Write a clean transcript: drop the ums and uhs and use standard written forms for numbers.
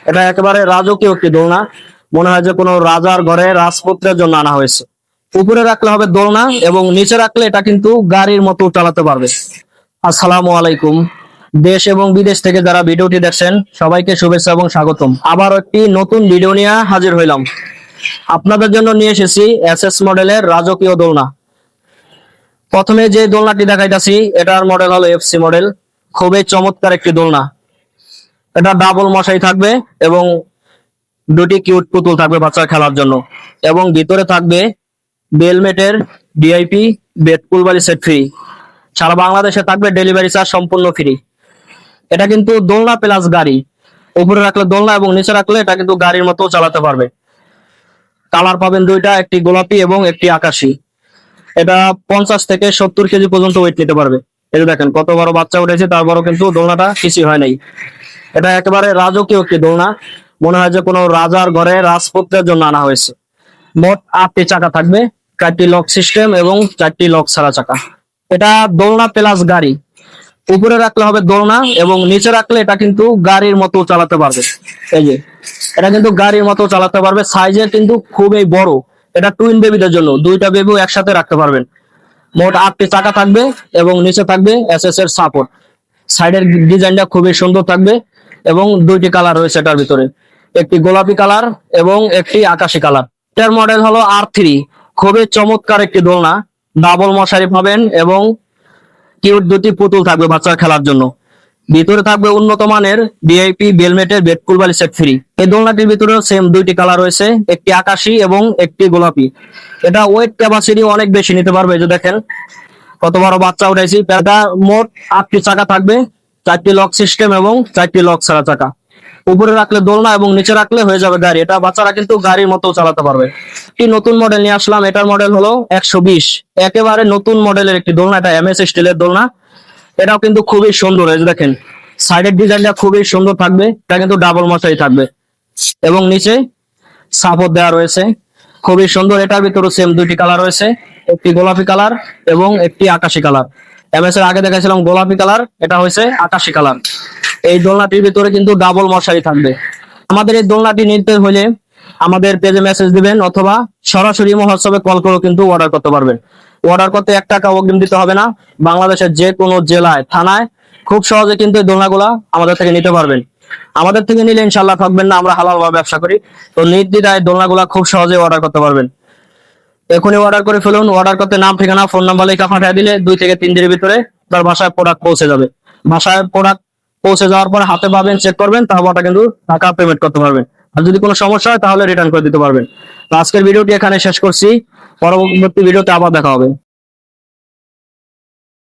এটা একেবারে রাজকীয় একটি দোলনা। মনে হয় যে কোনো রাজার ঘরে রাজপুত্রের জন্য আনা হয়েছে। উপরে রাখলে হবে দোলনা এবং নিচে রাখলে এটা কিন্তু গাড়ির মতো চালাতে পারবে। আসসালামু আলাইকুম। দেশ এবং বিদেশ থেকে যারা ভিডিওটি দেখছেন সবাইকে শুভেচ্ছা এবং স্বাগতম। আবার একটি নতুন ভিডিও নিয়ে হাজির হইলাম। আপনাদের জন্য নিয়ে এসেছি এসএস মডেলের রাজকীয় দোলনা। প্রথমে যে দোলনাটি দেখাইতাছি এটার মডেল হলো এফসি মডেল। খুবই চমৎকার একটি দোলনা। এটা ডাবল মশাই থাকবে এবং দুটি কিউট পুতুল থাকবে বাচ্চা খেলার জন্য, এবং ভিতরে থাকবে বেলমেটের ডিআইপি বেড কুল বালি সেট ফ্রি। সারা বাংলাদেশে থাকবে ডেলিভারি চার্জ সম্পূর্ণ ফ্রি। এটা কিন্তু দোলনা প্লাস গাড়ি। উপরে রাখলে দোলনা এবং নিচে রাখলে এটা কিন্তু গাড়ির মতো চালাতে পারবে। কালার পাবেন দুইটা, একটি গোলাপি এবং একটি আকাশি। এটা 50 থেকে 70 কেজি পর্যন্ত ওয়েট নিতে পারবে। এই যে দেখেন কত বড় বাচ্চা উঠেছে, তারপরও কিন্তু দোলনাটা কিছুই হয় নাই। এটা একেবারে রাজকীয় একটি দোলনা। মনে হয় যে কোনো রাজার ঘরে রাজপুত্রের জন্য আনা হয়েছে। মোট 8টি চাকা থাকবে, 4টি লক সিস্টেম এবং 4টি লক ছাড়া চাকা। এটা দোলনা প্লাস গাড়ি। উপরে রাখলে হবে দোলনা এবং নিচে রাখলে এটা কিন্তু গাড়ির মতো চালাতে পারবে। এই যে এটা কিন্তু গাড়ির মতো চালাতে পারবে। সাইজে কিন্তু খুবই বড়। এটা টুইন বেবিদের জন্য, দুইটা বেবিও একসাথে রাখতে পারবেন। মোট 8টি চাকা থাকবে এবং নিচে থাকবে এসএস এর সাপোর্ট। সাইডের ডিজাইনটা খুবই সুন্দর থাকবে এবং দুইটি কালার রয়েছে এটার ভিতরে, একটি গোলাপি কালার এবং একটি আকাশি কালার। এটার মডেল হলো R3। খুবই চমৎকার একটি দোলনা। ডাবল মশারি পাবেন এবং কিউট দুটি পুতুল থাকবে বাচ্চা খেলার জন্য। ভিতরে থাকবে উন্নত মানের ডিআইপি বেলমেটের বেড কুল বালি সেট ফ্রি। এই দোলনাটির ভিতরে সেম দুইটি কালার রয়েছে, একটি আকাশি এবং একটি গোলাপি। এটা ওয়েট ক্যাপাসিটি অনেক বেশি নিতে পারবে। এই যে দেখেন কত বড় বাচ্চা উঠাইছি। এটা মোট 8টি চাকা থাকবে, 4টি লক সিস্টেম এবং 4টি লক ছাড়া চাকা। উপরে রাখলে দোলনা এবং নিচে রাখলে হয়ে যাবে গাড়ি। এটা বাচ্চারা কিন্তু গাড়ির মতো চালাতে পারবে। একটি নতুন মডেল নিয়ে আসলাম। এটার মডেল হলো 120। একেবারে নতুন মডেলের একটি দোলনা। এটা এমএস স্টিলের দোলনা। এটাও কিন্তু খুবই সুন্দর। এই যে দেখেন সাইডের ডিজাইনটা খুবই সুন্দর থাকবে। এটা কিন্তু ডাবল মশাই থাকবে এবং নিচে সাপোর্ট দেওয়া রয়েছে, খুবই সুন্দর। এটার ভিতরে সেম দুইটি কালার রয়েছে, একটি গোলাপি কালার এবং একটি আকাশি কালার। এমএস এর আগে দেখাইছিলাম গোলাপি কালার, এটা হয়েছে আকাশি কালার। এই দোলনাটির ভিতরে কিন্তু ডাবল মশারি থাকবে। আমাদের এই দোলনাটি নিতে হলে আমাদের পেজে মেসেজ দিবেন অথবা সরাসরি মহোৎসবে কল করে কিন্তু অর্ডার করতে পারবেন। অর্ডার করতে 1 টাকা অগ্রিম দিতে হবে না। বাংলাদেশের যে কোনো জেলায় থানায় খুব সহজে কিন্তু এই দোলনাগুলা আমাদের থেকে নিতে পারবেন। আমাদের থেকে নিলে ইনশাল্লাহ ঠকবেন না, আমরা হালাল ভাবে ব্যবসা করি। তো নির্দ্বিধায় দোলনাগুলা খুব সহজে অর্ডার করতে পারবেন। এখনই অর্ডার করে ফেলুন। অর্ডার করতে নাম, ঠিকানা, ফোন নাম্বার লেখা পাঠিয়ে দিলে 2 থেকে 3 দিনের ভিতরে তার বাসায় প্রোডাক্ট পৌঁছে যাবে। বাসায় প্রোডাক্ট পৌঁছে যাওয়ার পর হাতে পাবেন, চেক করবেন, তারপর কিন্তু টাকা পেমেন্ট করতে পারবেন। আর যদি কোনো সমস্যা হয় তাহলে রিটার্ন করে দিতে পারবেন। তো আজকের ভিডিওটি এখানে শেষ করছি। পরবর্তী ভিডিওতে আবার দেখা হবে।